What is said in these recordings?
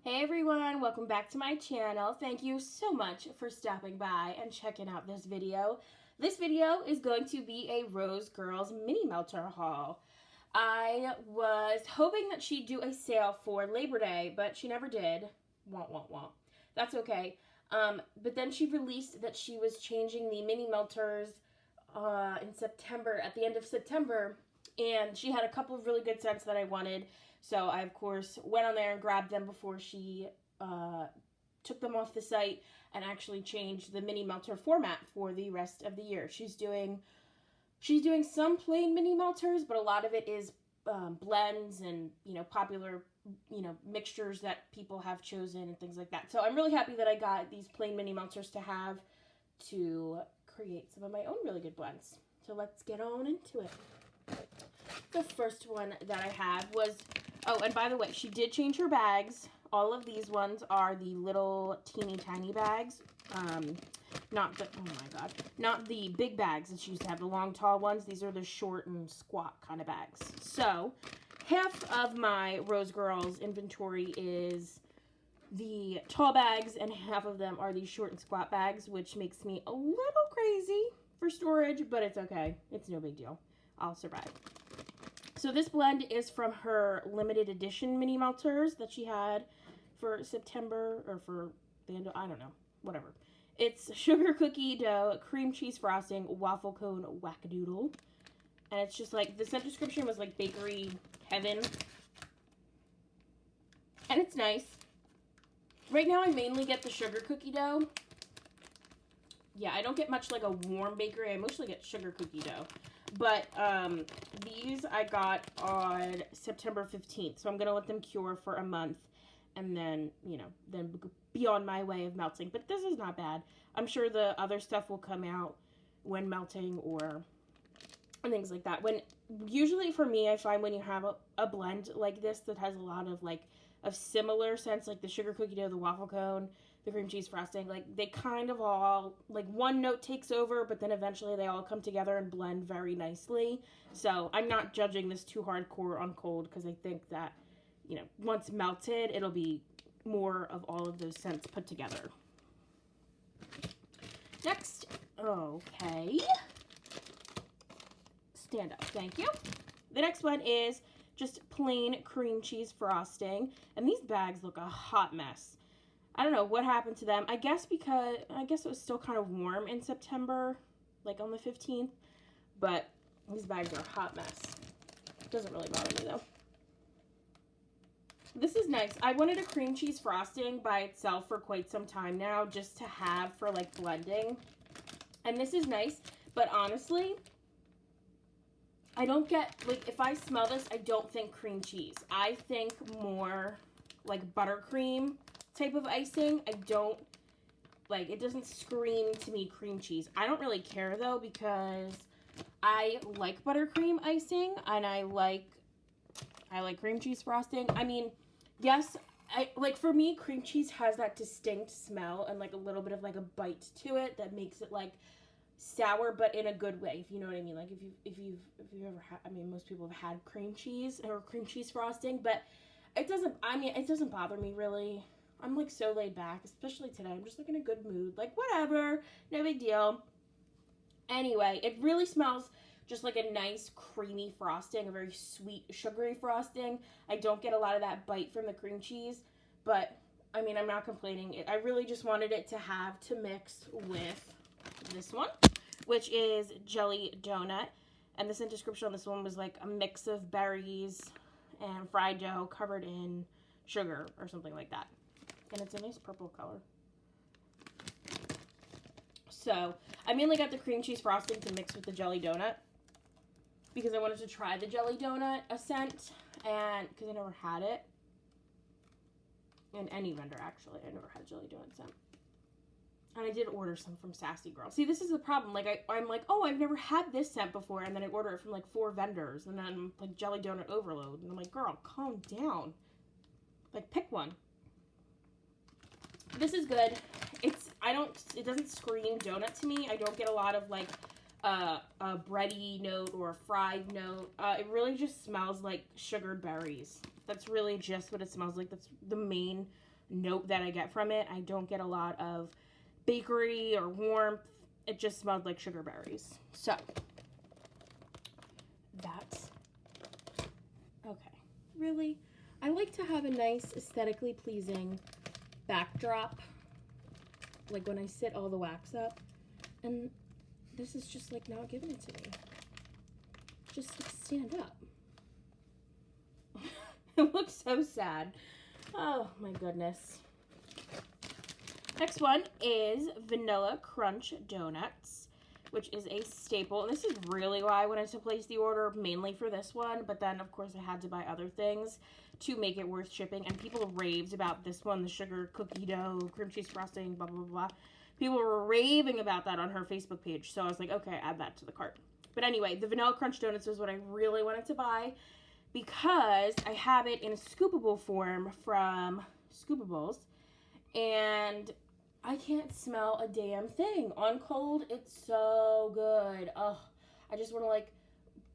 Hey everyone, welcome back to my channel. Thank you so much for stopping by and checking out this video. This video is going to be a Rose Girls mini melter haul. I was hoping that she'd do a sale for Labor Day, but she never did. Womp. That's okay. But then she released that she was changing the mini melters in September, at the end of September, and she had a couple of really good scents that I wanted. So I, of course, went on there and grabbed them before she took them off the site and actually changed the mini melter format for the rest of the year. She's doing some plain mini melters, but a lot of it is blends and, popular, mixtures that people have chosen and things like that. So I'm really happy that I got these plain mini melters to have to create some of my own really good blends. So let's get on into it. The first one that I have was, oh, and by the way, she did change her bags. All of these ones are the little teeny tiny bags. Not the, oh my god, not the big bags that she used to have, the long tall ones. These are the short and squat kind of bags. So half of my Rose Girls inventory is the tall bags and half of them are these short and squat bags, which makes me a little crazy for storage, but it's okay. It's no big deal. I'll survive. So this blend is from her limited edition mini melters that she had for September, or for the end of, I don't know, whatever. It's sugar cookie dough, cream cheese frosting, waffle cone wackadoodle. And it's just like, the scent description was like bakery heaven. And it's nice. Right now I mainly get the sugar cookie dough. Yeah, I don't get much like a warm bakery. I mostly get sugar cookie dough. But these I got on September 15th. So I'm going to let them cure for a month. And then, then be on my way of melting. But this is not bad. I'm sure the other stuff will come out when melting or things like that. Usually for me, I find when you have a blend like this that has a lot of of similar scents, like the sugar cookie dough, the waffle cone, the cream cheese frosting, they kind of all, one note takes over, but then eventually they all come together and blend very nicely. So I'm not judging this too hardcore on cold, because I think that, once melted, it'll be more of all of those scents put together. Next, okay. Stand up, thank you. The next one is just plain cream cheese frosting, and these bags look a hot mess. I don't know what happened to them. I guess it was still kind of warm in September, on the 15th, but these bags are a hot mess. It doesn't really bother me though. This is nice. I wanted a cream cheese frosting by itself for quite some time now, just to have for blending. And this is nice, but honestly, I don't get, if I smell this, I don't think cream cheese. I think more buttercream type of icing. I don't, it doesn't scream to me cream cheese. I don't really care though, because I like buttercream icing, and I like cream cheese frosting. I mean, yes, for me, cream cheese has that distinct smell and a little bit of a bite to it that makes it sour, but in a good way, if you know what I mean. If you've ever had, I mean, most people have had cream cheese or cream cheese frosting, but it doesn't bother me really. I'm so laid back, especially today. I'm just in a good mood, whatever, no big deal. Anyway, it really smells just like a nice creamy frosting, a very sweet sugary frosting. I don't get a lot of that bite from the cream cheese, but I mean, I'm not complaining. I really just wanted it to have to mix with this one, which is Jelly Donut, and the scent description on this one was a mix of berries and fried dough covered in sugar or something like that, and it's a nice purple color. So I mainly got the cream cheese frosting to mix with the Jelly Donut because I wanted to try the Jelly Donut scent, and because I never had it in any vendor. Actually, I never had Jelly Donut scent. And I did order some from Sassy Girl. See, this is the problem. I'm oh, I've never had this scent before. And then I order it from 4 vendors. And then Jelly Donut overload. And I'm girl, calm down. Pick one. This is good. It doesn't scream donut to me. I don't get a lot of a bready note or a fried note. It really just smells like sugared berries. That's really just what it smells like. That's the main note that I get from it. I don't get a lot of bakery or warmth. It just smelled like sugar berries. So, that's okay. Really? I like to have a nice, aesthetically pleasing backdrop, like when I sit all the wax up, and this is just like not giving it to me. Just stand up. It looks so sad. Oh my goodness. Next one is Vanilla Crunch Donuts, which is a staple. And this is really why I wanted to place the order, mainly for this one. But then, of course, I had to buy other things to make it worth shipping. And people raved about this one, the sugar cookie dough, cream cheese frosting, blah, blah, blah. People were raving about that on her Facebook page. So I was like, okay, add that to the cart. But anyway, the Vanilla Crunch Donuts was what I really wanted to buy because I have it in a scoopable form from Scoopables. And I can't smell a damn thing. On cold, it's so good. Ugh, I just want to like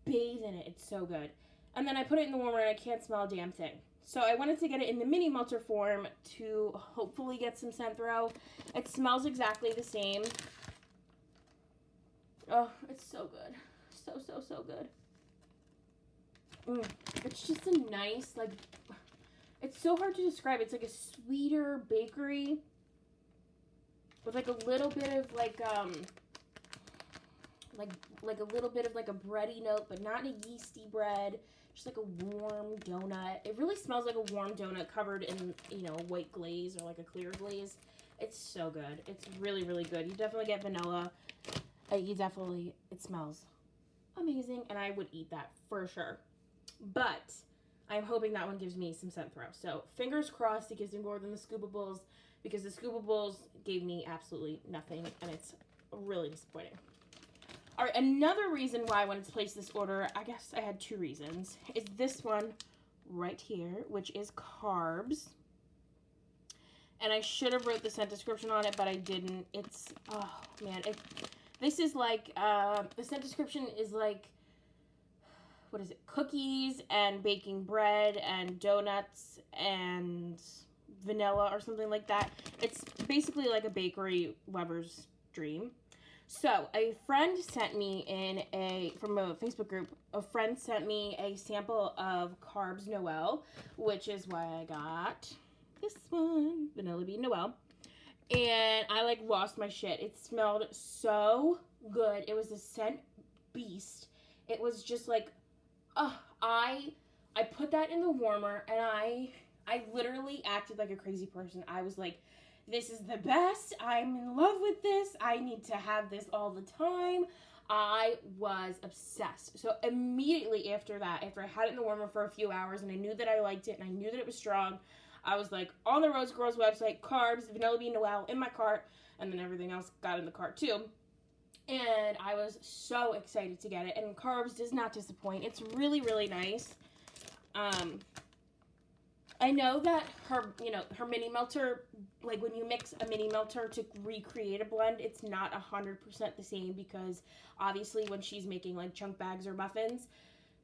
bathe in it. It's so good. And then I put it in the warmer and I can't smell a damn thing. So I wanted to get it in the mini melter form to hopefully get some scent throw. It smells exactly the same. Oh, it's so good. So, so, so good. It's just a nice, like, it's so hard to describe. It's like a sweeter bakery with like a little bit of like a little bit of like a bready note, but not a yeasty bread. Just like a warm donut. It really smells like a warm donut covered in, you know, white glaze or like a clear glaze. It's so good. It's really, really good. You definitely get vanilla. It smells amazing, and I would eat that for sure. But I'm hoping that one gives me some scent throw. So fingers crossed it gives me more than the Scoopables, because the Scoopables gave me absolutely nothing, and it's really disappointing. All right, another reason why I wanted to place this order, I guess I had two reasons, is this one right here, which is Carbs. And I should have wrote the scent description on it, but I didn't. It's, oh man, this is like, the scent description is like, what is it, cookies and baking bread and donuts and vanilla or something like that. It's basically like a bakery lover's dream. So a friend sent me from a Facebook group, a friend sent me a sample of Carbs Noel, which is why I got this one, Vanilla Bean Noel. And I like lost my shit. It smelled so good. It was a scent beast. It was just like, I put that in the warmer, and I literally acted like a crazy person. I was like, this is the best. I'm in love with this. I need to have this all the time. I was obsessed. So immediately after that, after I had it in the warmer for a few hours and I knew that I liked it and I knew that it was strong, I was like on the Rose Girls website, Carbs, Vanilla Bean Noel in my cart, and then everything else got in the cart too. And I was so excited to get it. And Carbs does not disappoint. It's really, really nice. I know that her mini melter, like when you mix a mini melter to recreate a blend, it's not 100% the same, because obviously when she's making like chunk bags or muffins,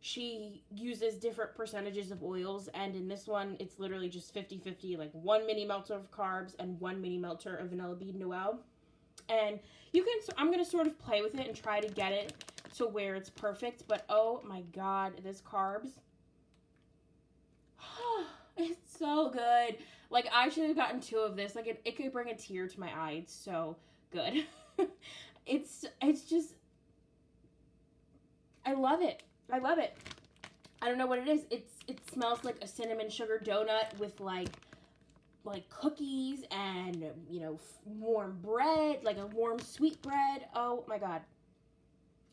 she uses different percentages of oils, and in this one, it's literally just 50-50, like 1 mini melter of Carbs and 1 mini melter of Vanilla Bean Noel. And I'm going to sort of play with it and try to get it to where it's perfect, but oh my god, this Carbs, it's so good. Like, I should have gotten 2 of this. Like, it could bring a tear to my eye. It's so good. It's just, I love it. I love it. I don't know what it is. It smells like a cinnamon sugar donut with like cookies and, you know, warm bread, like a warm sweet bread. Oh my god.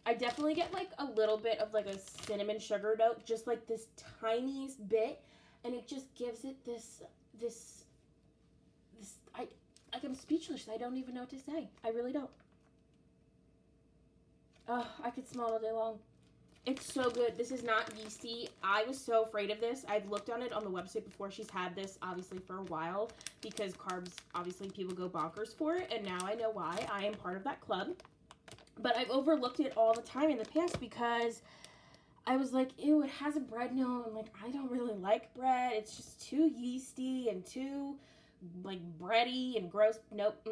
I definitely get like a little bit of like a cinnamon sugar note, just like this tiniest bit, and it just gives it this I'm speechless. I don't even know what to say. I really don't. Oh, I could smell it all day long. It's so good. This is not yeasty. I was so afraid of this. I've looked on it on the website before. She's had this, obviously, for a while, because Carbs, obviously, people go bonkers for it, and now I know why. I am part of that club. But I've overlooked it all the time in the past because I was like, ew, it has a bread note. I'm like, I don't really like bread. It's just too yeasty and too like bready and gross. Nope.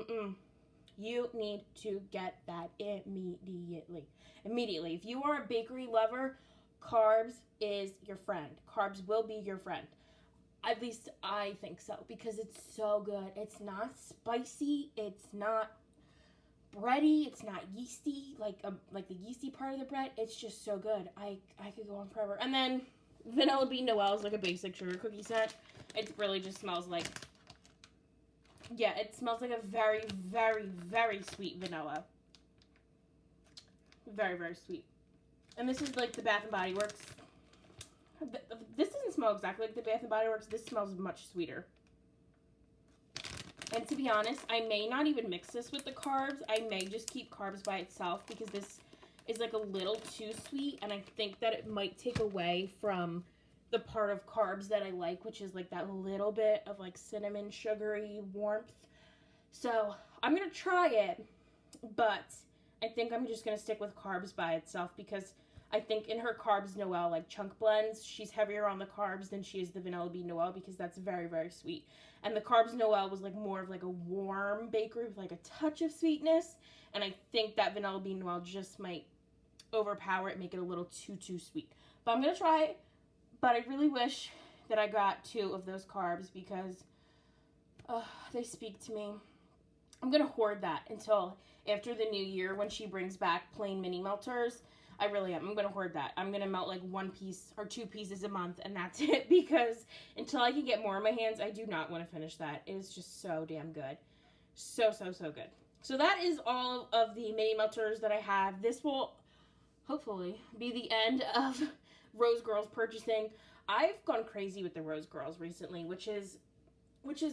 You need to get that immediately. Immediately. If you are a bakery lover, carbs is your friend. Carbs will be your friend. At least I think so, because it's so good. It's not spicy. It's not bready. It's not yeasty, like the yeasty part of the bread. It's just so good. I could go on forever. And then Vanilla Bean Noel is like a basic sugar cookie set. It really just smells like, yeah, it smells like a very, very, very sweet vanilla. Very, very sweet. And this is like the Bath & Body Works. This doesn't smell exactly like the Bath & Body Works. This smells much sweeter. And to be honest, I may not even mix this with the carbs. I may just keep carbs by itself because this is like a little too sweet. And I think that it might take away from the part of carbs that I like, which is like that little bit of like cinnamon sugary warmth. So I'm going to try it, but I think I'm just going to stick with carbs by itself because I think in her Carbs Noel, like chunk blends, she's heavier on the carbs than she is the Vanilla Bean Noel because that's very, very sweet. And the Carbs Noel was like more of like a warm bakery with like a touch of sweetness. And I think that Vanilla Bean Noel just might overpower it, make it a little too sweet. But I'm going to try it. But I really wish that I got 2 of those carbs because they speak to me. I'm going to hoard that until after the new year when she brings back plain mini melters. I really am. I'm going to hoard that. I'm going to melt like 1 piece or 2 pieces a month and that's it because until I can get more in my hands, I do not want to finish that. It is just so damn good. So good. So that is all of the mini melters that I have. This will hopefully be the end of Rose Girls purchasing. I've gone crazy with the Rose Girls recently, which is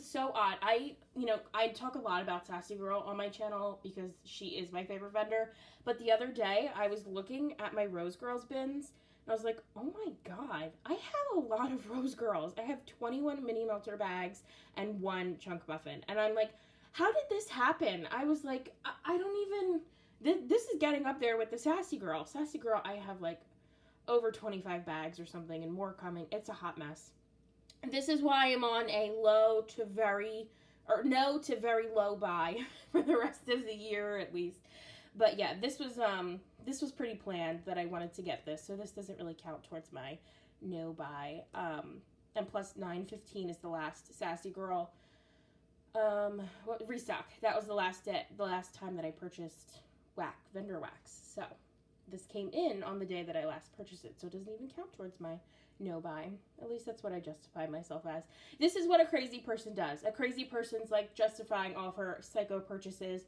so odd. I talk a lot about Sassy Girl on my channel because she is my favorite vendor. But the other day, I was looking at my Rose Girls bins, and I was like, oh my god, I have a lot of Rose Girls. I have 21 mini melter bags and 1 chunk muffin. And I'm like, how did this happen? I was like, I don't even, this is getting up there with the Sassy Girl. Sassy Girl, I have like over 25 bags or something and more coming. It's a hot mess. This is why I'm on a no to very low buy for the rest of the year at least. But yeah, this was pretty planned that I wanted to get this. So this doesn't really count towards my no buy. And plus 9.15 is the last Sassy Girl restock. That was the last time that I purchased vendor wax. So this came in on the day that I last purchased it, so it doesn't even count towards my no buy. At least that's what I justify myself as. This is what a crazy person does. A crazy person's like justifying all of her psycho purchases,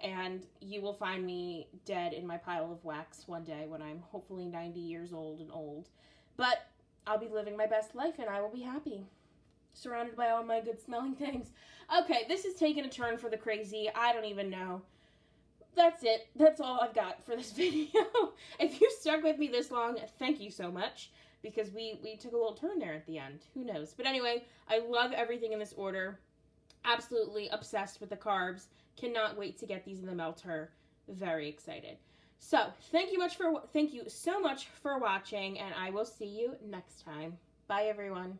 and you will find me dead in my pile of wax one day when I'm hopefully 90 years old and old. But I'll be living my best life and I will be happy, surrounded by all my good smelling things. Okay, this is taking a turn for the crazy. I don't even know. That's it. That's all I've got for this video. If you stuck with me this long, thank you so much, because we took a little turn there at the end. Who knows? But anyway, I love everything in this order. Absolutely obsessed with the carbs. Cannot wait to get these in the melter. Very excited. So, thank you so much for watching, and I will see you next time. Bye, everyone.